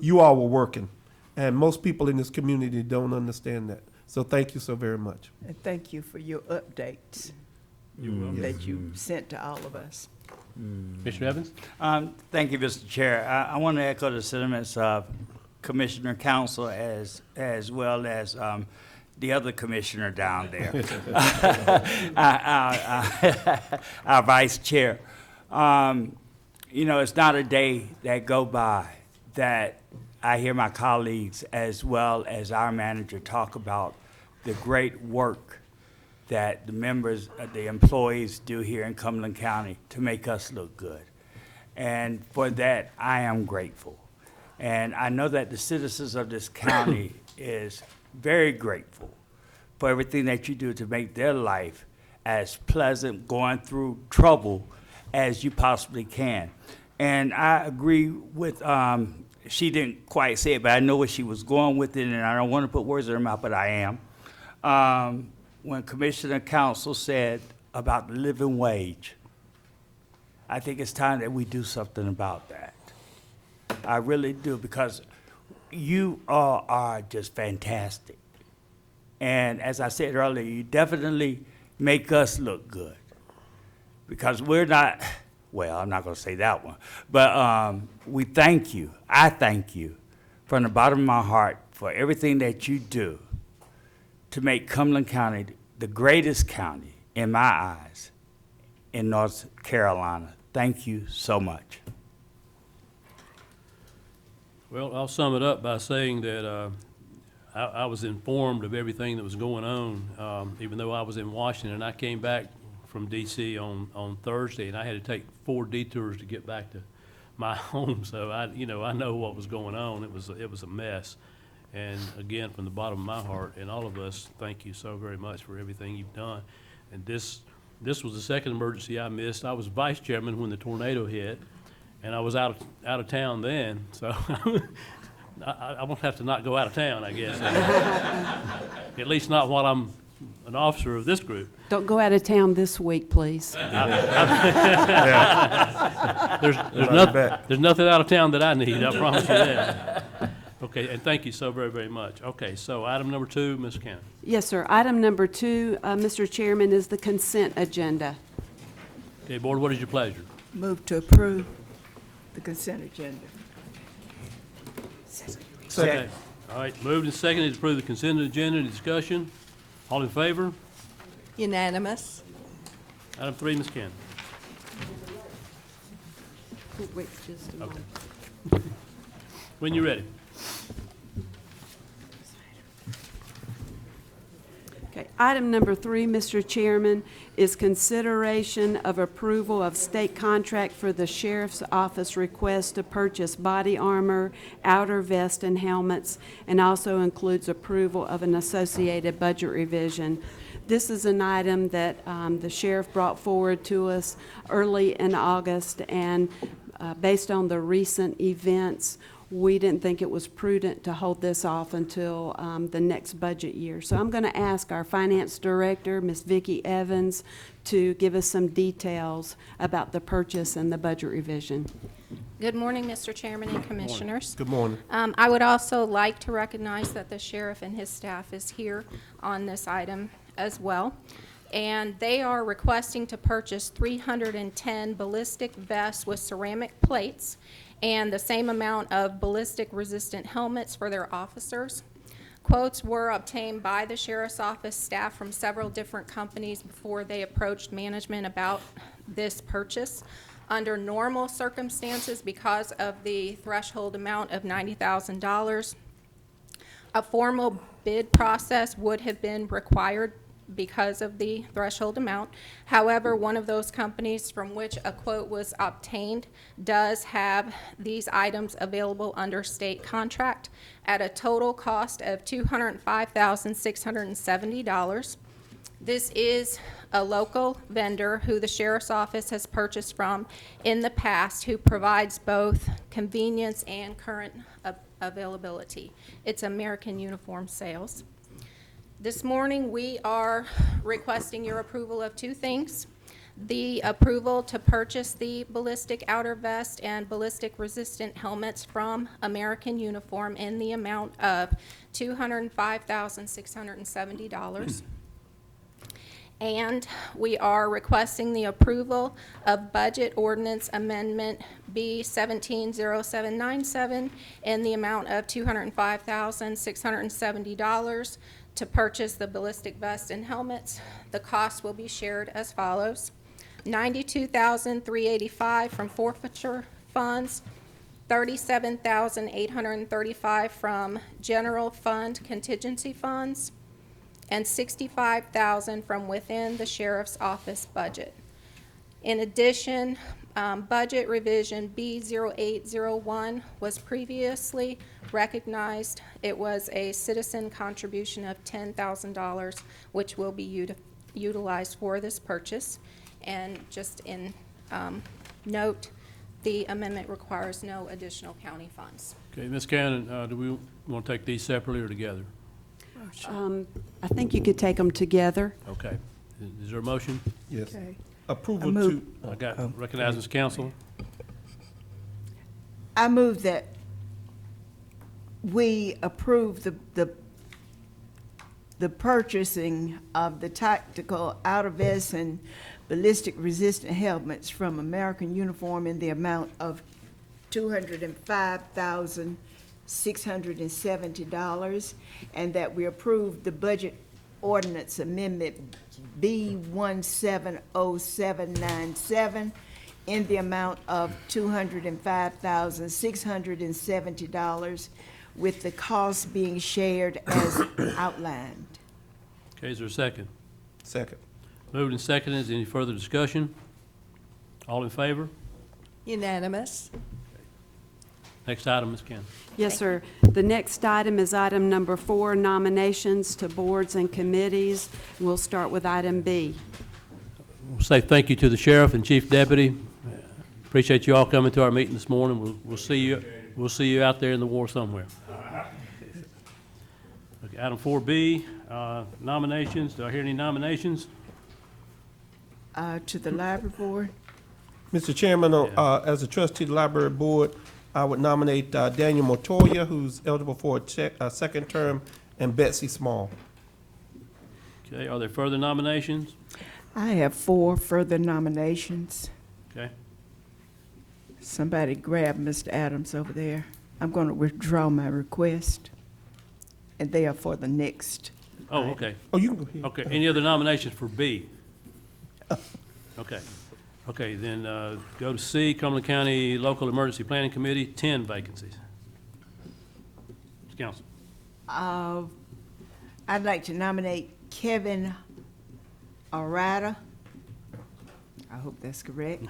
you all were working. And most people in this community don't understand that. So thank you so very much. And thank you for your updates that you sent to all of us. Commissioner Evans? Thank you, Mr. Chair. I want to echo the sentiments of Commissioner Council as well as the other commissioner down there, our vice chair. You know, it's not a day that go by that I hear my colleagues as well as our manager talk about the great work that the members, the employees do here in Cumberland County to make us look good. And for that, I am grateful. And I know that the citizens of this county is very grateful for everything that you do to make their life as pleasant, going through trouble as you possibly can. And I agree with, she didn't quite say it, but I know where she was going with it, and I don't want to put words in her mouth, but I am. When Commissioner Council said about the living wage, I think it's time that we do something about that. I really do, because you all are just fantastic. And as I said earlier, you definitely make us look good, because we're not, well, I'm not going to say that one, but we thank you. I thank you from the bottom of my heart for everything that you do to make Cumberland County the greatest county in my eyes in North Carolina. Thank you so much. Well, I'll sum it up by saying that I was informed of everything that was going on, even though I was in Washington. I came back from D.C. on Thursday, and I had to take 4 detours to get back to my home. So I know what was going on. It was a mess. And again, from the bottom of my heart, and all of us, thank you so very much for everything you've done. And this was the second emergency I missed. I was vice chairman when the tornado hit, and I was out of town then. So I won't have to not go out of town, I guess. At least not while I'm an officer of this group. Don't go out of town this week, please. There's nothing out of town that I need, I promise you that. Okay, and thank you so very, very much. Okay, so item number 2, Ms. Cannon. Yes, sir. Item number 2, Mr. Chairman, is the consent agenda. Okay, board, what is your pleasure? Move to approve the consent agenda. Okay. All right, moved and seconded to approve the consent agenda. Discussion. All in favor? Unanimous. Item 3, Ms. Cannon. Wait just a moment. When you're ready. Okay. Item number 3, Mr. Chairman, is consideration of approval of state contract for the Sheriff's Office request to purchase body armor, outer vest, and helmets, and also includes approval of an associated budget revision. This is an item that the sheriff brought forward to us early in August, and based on the recent events, we didn't think it was prudent to hold this off until the next budget year. So I'm going to ask our finance director, Ms. Vicki Evans, to give us some details about the purchase and the budget revision. Good morning, Mr. Chairman and Commissioners. Good morning. I would also like to recognize that the sheriff and his staff is here on this item as well. And they are requesting to purchase 310 ballistic vests with ceramic plates and the same amount of ballistic resistant helmets for their officers. Quotes were obtained by the Sheriff's Office staff from several different companies before they approached management about this purchase. Under normal circumstances, because of the threshold amount of $90,000, a formal bid process would have been required because of the threshold amount. However, one of those companies from which a quote was obtained does have these items available under state contract at a total cost of $205,670. This is a local vendor who the Sheriff's Office has purchased from in the past, who provides both convenience and current availability. It's American Uniform Sales. This morning, we are requesting your approval of 2 things. The approval to purchase the ballistic outer vest and ballistic resistant helmets from American Uniform in the amount of $205,670. And we are requesting the approval of Budget Ordinance Amendment B 170797 in the amount of $205,670 to purchase the ballistic vest and helmets. The cost will be shared as follows: $92,385 from forfeiture funds, $37,835 from general fund contingency funds, and $65,000 from within the sheriff's office budget. In addition, budget revision B0801 was previously recognized. It was a citizen contribution of $10,000, which will be utilized for this purchase. And just in note, the amendment requires no additional county funds. Okay, Ms. Cannon, do we want to take these separately or together? I think you could take them together. Okay. Is there a motion? Yes. Okay. Approval I move- to, I got, recognize this council. I move that we approve the purchasing of the tactical outer vests and ballistic resistant helmets from American Uniform in the amount of $205,670, and that we approve the budget ordinance amendment B170797 in the amount of $205,670, with the cost being shared as outlined. Okay, is there a second? second. Moved and seconded. Is any further discussion? All in favor? Unanimous. Next item, Ms. Cannon. Yes, sir. The next item is item number 4, nominations to boards and committees. We'll start with item B. We'll say thank you to the sheriff and chief deputy. Appreciate you all coming to our meeting this morning. We'll see you out there in the war somewhere. Okay, item 4B, nominations. Do I hear any nominations? To the library board, Mr. Chairman, as a trustee of the library board, I would nominate Daniel Montoya, who's eligible for a second term, and Betsy Small. Okay, are there further nominations? I have 4 further nominations. Okay, Somebody grab Mr. Adams over there. I'm going to withdraw my request, and they are for the next. oh, okay. Oh, you can go ahead. Okay, any other nominations for B? Okay, okay, then go to C, Cumberland County Local Emergency Planning Committee, 10 vacancies. Council. I'd like to nominate Kevin Arata. I hope that's correct.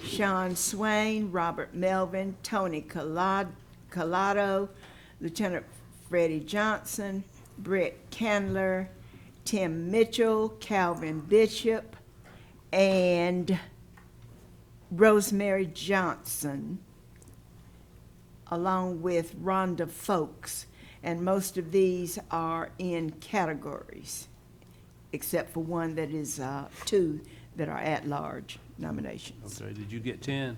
Sean Swain, Robert Melvin, Tony Collado, Lieutenant Freddie Johnson, Brett Candler, Tim Mitchell, Calvin Bishop, and Rosemary Johnson, along with Rhonda Folks. And most of these are in categories, except for one that is 2 that are at-large nominations. Okay, did you get 10?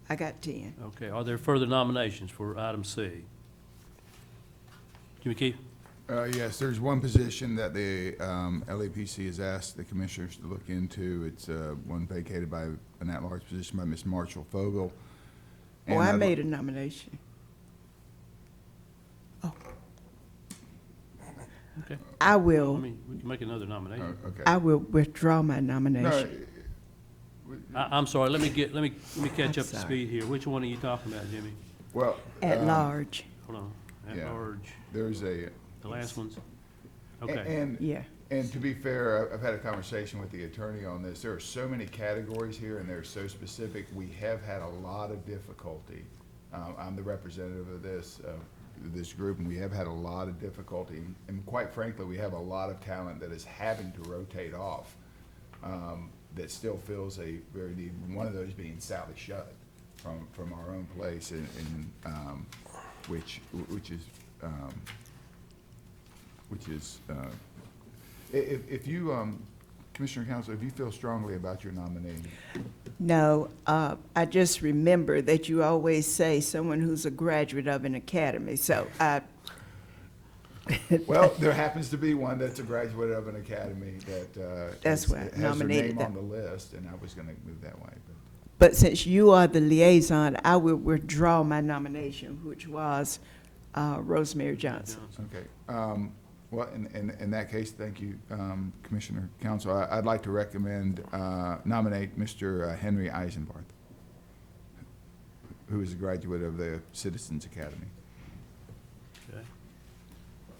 I got 10. Okay, are there further nominations for item C? Jimmy Keefe? Yes, there's one position that the LAPC has asked the commissioners to look into. It's one vacated by an at-large position by Ms. Marshall Fogel. Oh, I made a nomination. Okay, I I will, mean, we can make another nomination. Okay. I will withdraw my No, nomination. I'm sorry, let me catch I'm up to sorry. speed here. Which one are you talking about, Jimmy? well, At large, Hold on, at Yeah. large, there's a. the last ones? Okay, And, yeah. and to be fair, I've had a conversation with the attorney on this. There are so many categories here and they're so specific. We have had a lot of difficulty. I'm the representative of this group, and we have had a lot of difficulty. And quite frankly, we have a lot of talent that is having to rotate off that still fills a very need. One of those being Sally Shutt from our own place, which is if you Commissioner Council, if you feel strongly about your nominee, No, I just remember that you always say someone who's a graduate of an academy, so well, there happens to be one that's a graduate of an academy that That's why I has her nominated name them. on the list, and I was going to move that way. But since you are the liaison, I will withdraw my nomination, which was Rosemary Johnson. Okay. Well, in that case, thank you, Commissioner Council. I'd like to nominate Mr. Henry Eisenbarth, who is a graduate of the Citizens Academy. Okay.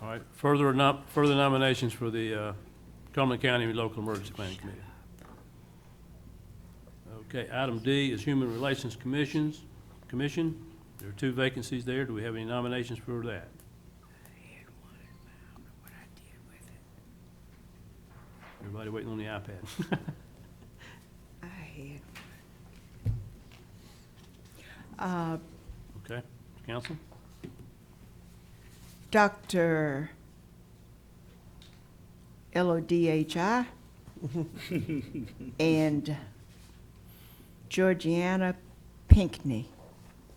All right, further nominations for the Cumberland County Local Emergency Planning Committee. Okay, item D is Human Relations Commission. There are 2 vacancies there. Do we have any nominations for that? Everybody waiting on the iPad. I had Okay, council? Dr. Lodhi and Georgiana Pinkney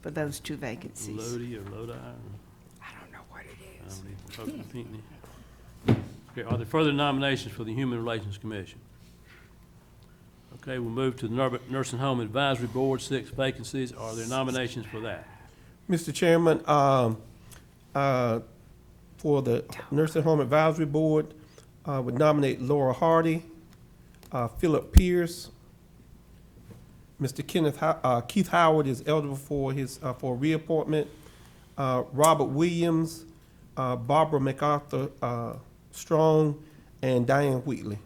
for those 2 vacancies. Lodi or Lodi? I don't know what it I is. don't even, Pinckney. Okay, are there further nominations for the Human Relations Commission? Okay, we'll move to the Nursing Home Advisory Board, 6 vacancies. Are there nominations for that? Mr. Chairman, for the Nursing Home Advisory Board, would nominate Laura Hardy, Philip Pierce. Mr. Keith Howard is eligible for for reappointment. Robert Williams, Barbara MacArthur Strong, and Diane Wheatley.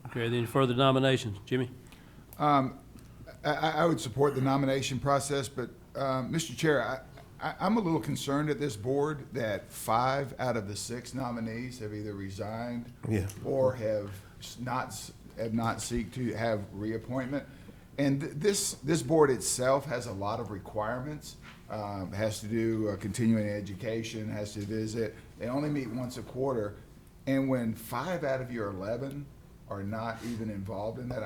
Okay, any further nominations? Jimmy? I would support the nomination process, but, Mr. Chair, I'm a little concerned at this board that 5 out of the 6 nominees have either resigned Yeah. or have not seek to have reappointment. And this board itself has a lot of requirements. Has to do continuing education, has to visit. They only meet once a quarter. And when 5 out of your 11 are not even involved in that,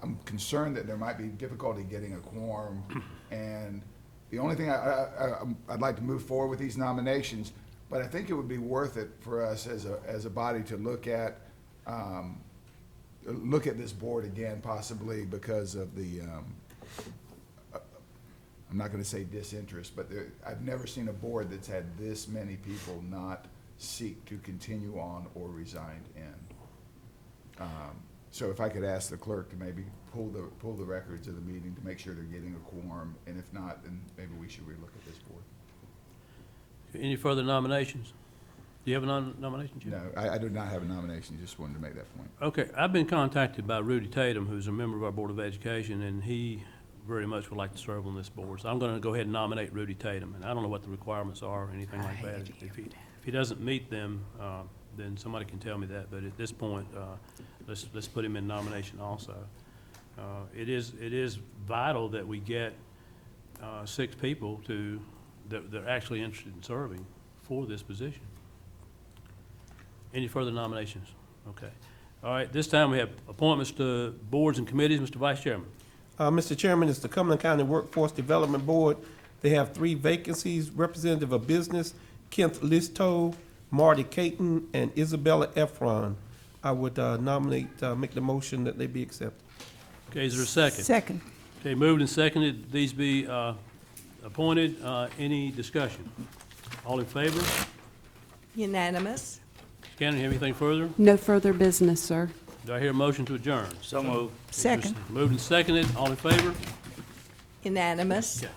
I'm concerned that there might be difficulty getting a quorum. And the only thing I'd like to move forward with these nominations, but I think it would be worth it for us as a body to look at this board again, possibly because of the, I'm not going to say disinterest, but I've never seen a board that's had this many people not seek to continue on or resigned in. So if I could ask the clerk to maybe pull the records of the meeting to make sure they're getting a quorum, and if not, then maybe we should relook at this board. Any further nominations? Do you have a nomination, Jim? No, I do not have a nomination, just wanted to make that point. Okay, I've been contacted by Rudy Tatum, who's a member of our Board of Education, and he very much would like to serve on this board. So I'm going to go ahead and nominate Rudy Tatum, and I don't know what the requirements are or anything like that. If he doesn't meet them, then somebody can tell me that, but at this point, let's put him in nomination also. It is vital that we get 6 people that are actually interested in serving for this position. Any further nominations? Okay. All right, this time we have appointments to boards and committees. Mr. Vice Chairman. Mr. Chairman, it's the Cumberland County Workforce Development Board. They have 3 vacancies: Representative of Business, Kent Listow, Marty Caton, and Isabella Efron. I would make the motion that they be accepted. Okay, is there a second? Second. Okay, moved and seconded, these be appointed. Any discussion? All in favor? Unanimous. Scanlon, you have anything further? No further business, sir. Do I hear a motion to adjourn? So moved. Second. Moved and seconded, all in favor? Unanimous. Okay.